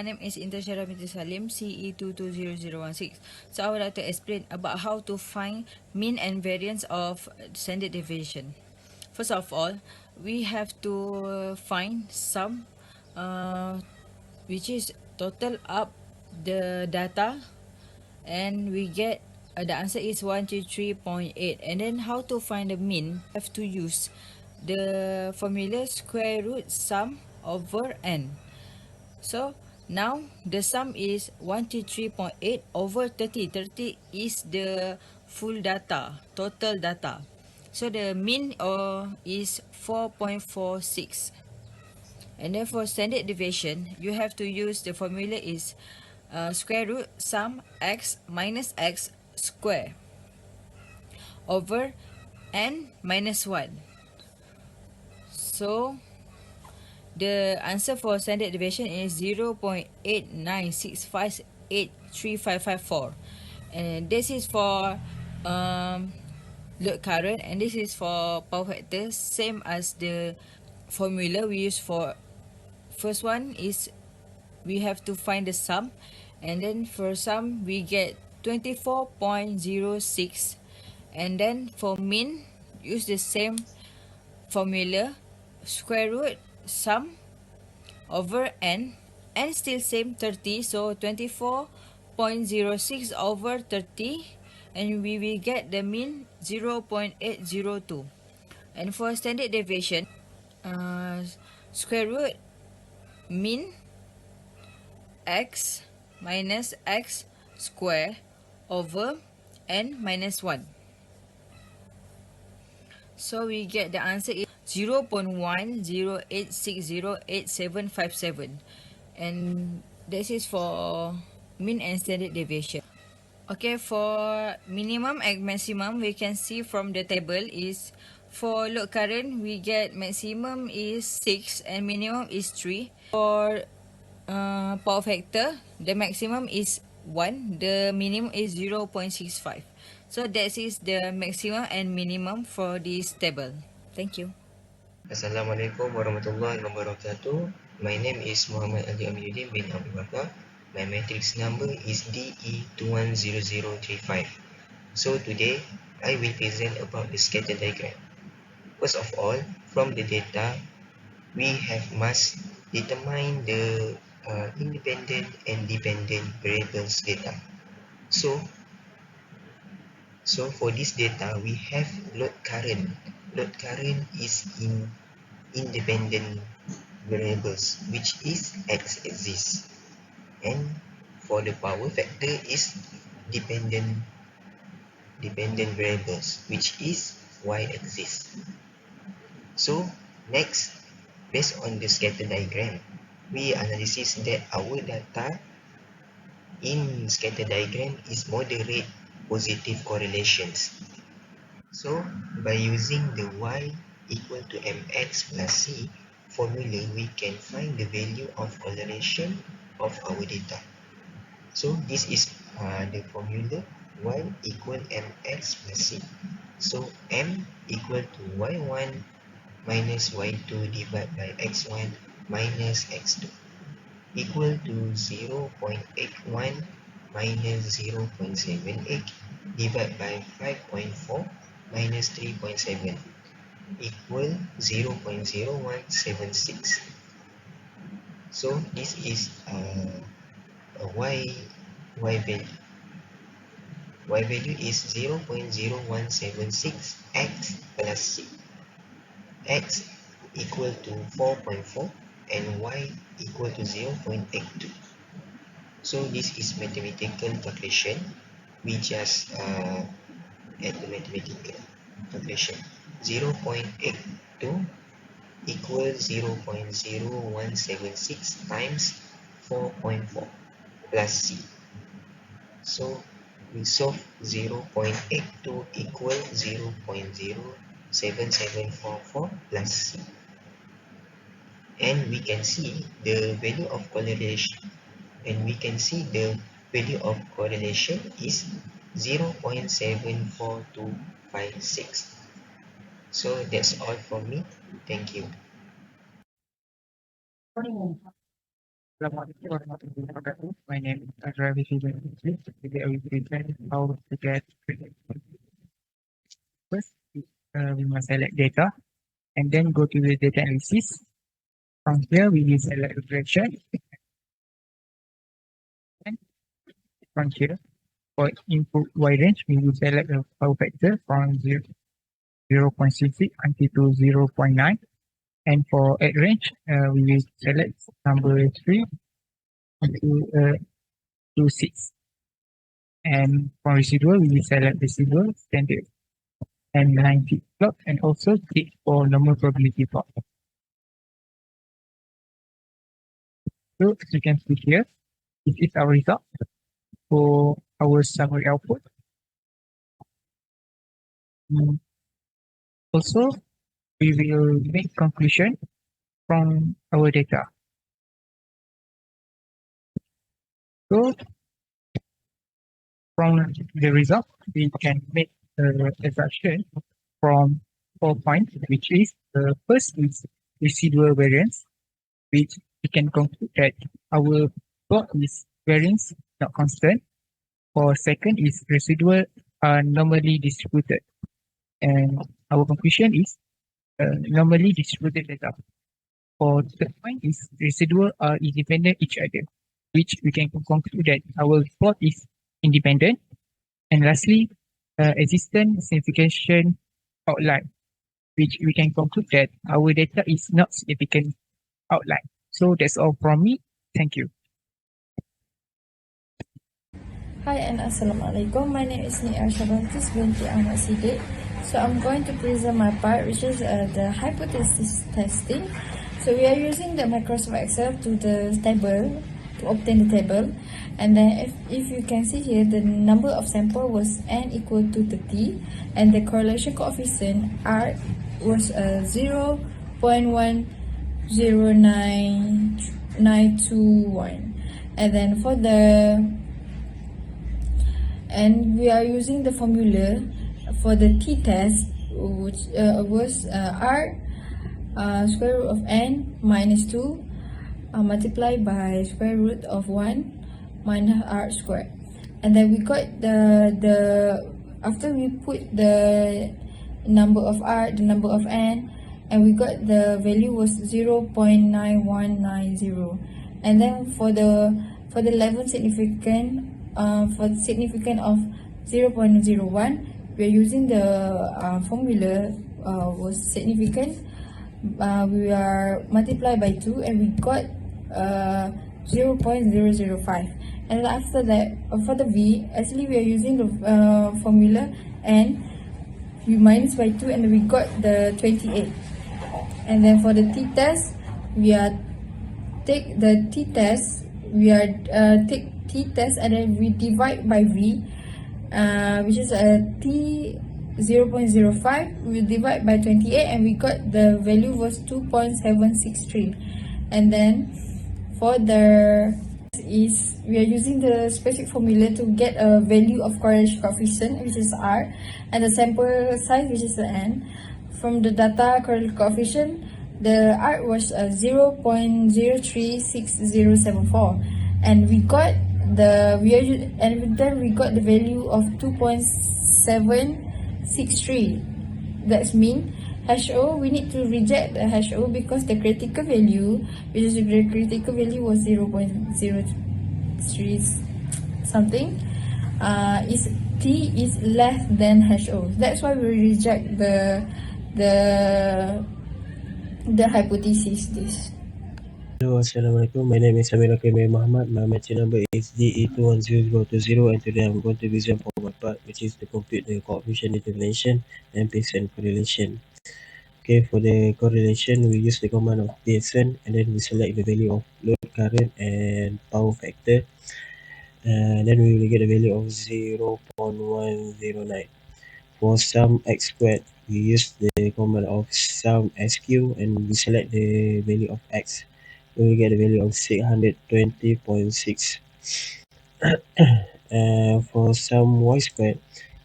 my name is Intasyara binti Salim, CE220016. So I would like to explain about how to find mean and variance of standard deviation. First of all, we have to find sum, which is total up the data, and we get the answer is 123.8. And then how to find the mean? Have to use the formula square root sum over n. So now the sum is 123.8 over 30. 30 is the full data, total data. So the mean is 4.46. And then for standard deviation, you have to use the formula is square root sum x minus x square over n minus 1. So the answer for standard deviation is 0.8965835554. And this is for load current, and this is for power factor, same as the formula we use for first one is we have to find the sum, and then for sum we get 24.06, and then for mean use the same formula square root sum over n still same 30, so 24.06 over 30, and we will get the mean 0.802. And for standard deviation, square root mean x minus x square over n minus 1. So we get the answer is 0.1086088757. And this is for mean and standard deviation. Okay, for minimum and maximum, we can see from the table is for load current, we get maximum is 6 and minimum is 3. For power factor, the maximum is 1, the minimum is 0.65. So that is the maximum and minimum for this table. Thank you. Assalamualaikum warahmatullahi wabarakatuh. My name is Muhammad Ali Aminuddin bin Abdul Bakar. My matrix number is BE32502. So today, I will present about the scatter diagram. First of all, from the data, we must determine the independent and dependent variables data. So for this data, we have load current. Load current is in independent variables, which is x-axis, and for the power factor is dependent variables, which is y-axis. So next, based on the scatter diagram, we analyze that our data in scatter diagram is moderate positive correlations. So by using the y equal to mx plus c formula, we can find the value of correlation of our data. So this is the formula y equal mx plus c. So m equal to y1 minus y2 divided by x1 minus x2 equal to 0.81 minus 0.78 divided by 5.4 minus 3.7 equal 0.0176. So this is a y value. Y value is 0.0176 x plus c. X equal to 4.4 and y equal to 0.82. So this is mathematical calculation. We just add the mathematical calculation. 0.82 equals 0.0176 times 4.4 plus c. So we solve 0.82 equals 0.07744 plus c. And we can see the value of correlation. And we can see the value of correlation is 0.74256. So that's all from me. Thank you. Assalamualaikum warahmatullahi wabarakatuh. My name is Ravi Sujan. Today I will present how to get credit. First, we must select data and then go to the data analysis. From here, we will select regression. And from here, for input Y range, we will select a power factor from 0.66 until to 0.9. And for X range, we will select number 3 until to 6. And for residual, we will select residual, standard, and 90 plot, and also tick for normal probability plot. So as you can see here, this is our result for our summary output. Also, we will make conclusion from our data. So from the result, we can make a assumption from 4 points, which is the first is residual variance, which we can conclude that our plot is variance not constant. For second is residual are normally distributed. And our conclusion is normally distributed data. For third point is residual are independent each other, which we can conclude that our plot is independent. And lastly, existent signification outline, which we can conclude that our data is not significant outline. So that's all from me. Thank you. Hi and Assalamualaikum. My name is Nia Shabantis binti Ahmad Siddiq. So I'm going to present my part, which is the hypothesis testing. So we are using the Microsoft Excel to the table to obtain the table, and then if you can see here, the number of sample was n equal to 30, and the correlation coefficient R was 0.109921, and then for the and we are using the formula for the t-test, which was r square root of n minus 2 multiplied by square root of 1 minus r squared. And then we got the after we put the number of r, the number of n, and we got the value was 0.9190. And then for the level significant, for the significant of 0.01, we are using the formula was significant. We are multiplied by 2 and we got 0.005. And after that, for the v, actually we are using the formula, and we minus by 2 and we got the 28. And then for the t-test, we are take the t-test, we are take t-test and then we divide by v, which is a t 0.05. We divide by 28 and we got the value was 2.763. And then for the is we are using the specific formula to get a value of correlation coefficient, which is r, and the sample size, which is the n. From the data correlation coefficient, the r was 0.036074, and we got the then we got the value of 2.763. That's mean HO, we need to reject the HO because the critical value, which is the critical value was 0.03 something, is T is less than HO. That's why we reject the hypothesis this. Hello, Assalamualaikum. My name is Amir Akimir Muhammad. My matching number is DE21020, and today I'm going to present for my part, which is to compute the coefficient determination and Pearson correlation. Okay, for the correlation, we use the command of Pearson, and then we select the value of load current and power factor. And then we will get a value of 0.109. For sum x squared, we use the command of sum sq, and we select the value of x. We will get a value of 620.6. For sum y squared,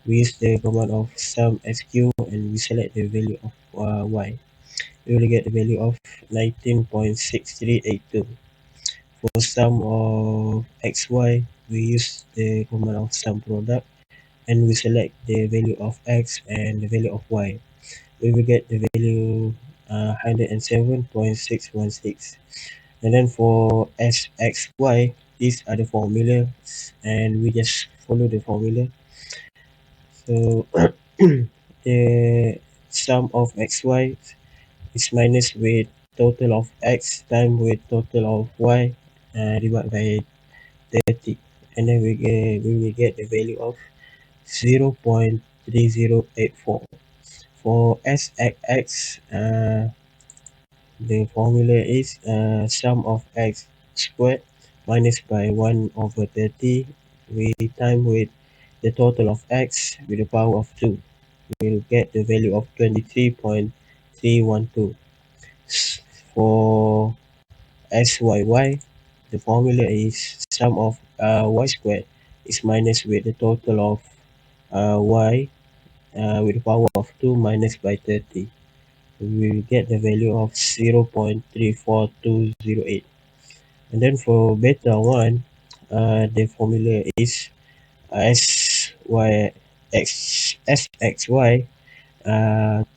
we use the command of sum sq, and we select the value of y. We will get the value of 19.6382. for sum of xy, we use the command of sum product, and we select the value of x and the value of y. We will get the value 107.616. And then for sxy, these are the formula, and we just follow the formula. So the sum of xy is minus with total of x time with total of y divided by 30, and then we will get the value of 0.3084. For sx, the formula is sum of x squared minus by 1 over 30. We time with the total of x with the power of 2. We will get the value of 23.312. For SYY, the formula is sum of y squared is minus with the total of y with the power of 2 minus by 30. We will get the value of 0.34208. And then for beta 1, the formula is SXY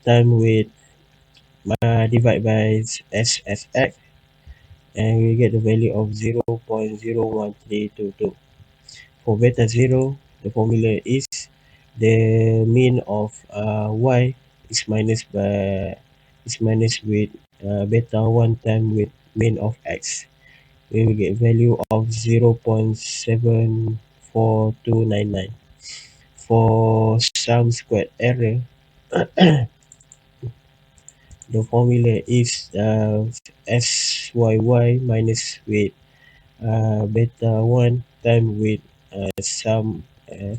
time with divide by SSX, and we get the value of 0.01322. For beta 0, the formula is the mean of y is minus with beta 1 time with mean of x. We will get value of 0.74299. For sum squared error, the formula is SYY minus with beta 1 time with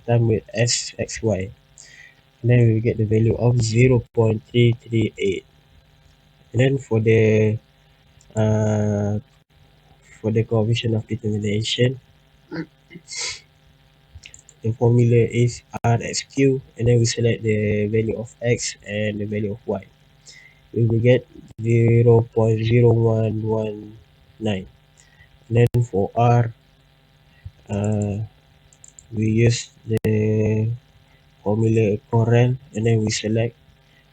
time with SXY. Then we get the value of 0.338. And then for the coefficient of determination, the formula is RSQ, and then we select the value of x and the value of y. We will get 0.0119. Then for R, we use the formula Corel, and then we select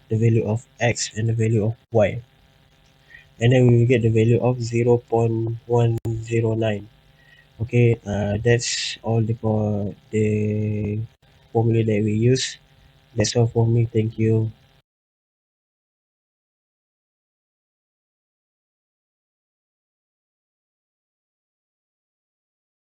the value of x and the value of y. And then we will get the value of 0.109. Okay, that's all the formula that we use. That's all for me. Thank you.